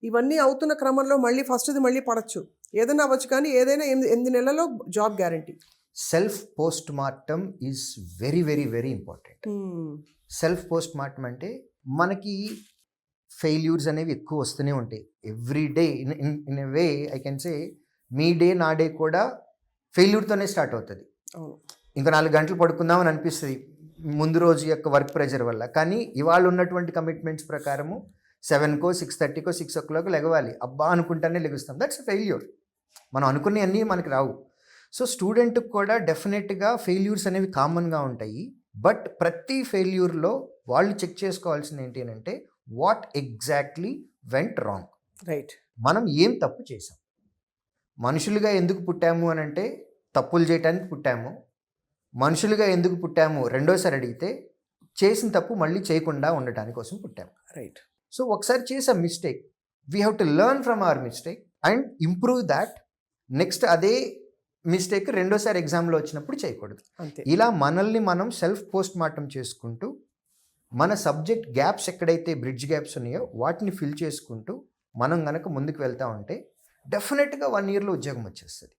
ఇవన్నీ అవుతున్న క్రమంలో మళ్ళీ ఫస్ట్‌ది మళ్ళీ పడొచ్చు. ఏదైనా అవ్వచ్చు కానీ ఏదైనా 8 నెలల్లో job guarantee. Self post mortem is very very very important. హ్మ్. సెల్ఫ్ పోస్ట్ మార్టం అంటే మనకి ఫెయిల్యూర్స్ అనేవి ఎక్కువ వస్తూనే ఉంటాయి every day. In a way I can say me day నా డే కూడా ఫెయిల్యూర్తోనే స్టార్ట్ అవుతుంది. అవును. ఇంకా 4 గంటలు పడుకుందామని అనిపిస్తుంది ముందు రోజు యొక్క వర్క్ ప్రెషర్ వల్ల. కానీ ఇవాళ ఉన్నటువంటి కమిట్మెంట్స్ ప్రకారము 7కో 6:30కో 6 o'clock లెగవాలి. అబ్బా అనుకుంటానే లెగుస్తాం. That's failure. మనం అనుకునేవన్నీ మనకి రావు. సో స్టూడెంట్కి కూడా డెఫినెట్గా ఫెయిల్యూర్స్ అనేవి కామన్గా ఉంటాయి. బట్ ప్రతి ఫెయిల్యూర్లో వాళ్ళు చెక్ చేసుకోవాల్సింది ఏంటి అని అంటే what exactly went wrong. Right. మనం ఏం తప్పు చేసాం. మనుషులుగా ఎందుకు పుట్టాము అని అంటే తప్పులు చేయడానికి పుట్టాము. మనుషులుగా ఎందుకు పుట్టాము రెండోసారి అడిగితే చేసిన తప్పు మళ్ళీ చేయకుండా ఉండటానికి కోసం పుట్టాము. రైట్. సో ఒకసారి చేసే mistake we have to learn from our mistake and improve that. Next అదే మిస్టేక్ రెండోసారి ఎగ్జామ్లో వచ్చినప్పుడు చేయకూడదు. అంతే. ఇలా మనల్ని మనం సెల్ఫ్ పోస్ట్ మార్టం చేసుకుంటూ మన సబ్జెక్ట్ గ్యాప్స్ ఎక్కడైతే బ్రిడ్జ్ గ్యాప్స్ ఉన్నాయో వాటిని ఫిల్ చేసుకుంటూ మనం గనక ముందుకు వెళ్తా ఉంటే డెఫినెట్గా 1 yearలో ఉద్యోగం వచ్చేస్తుంది.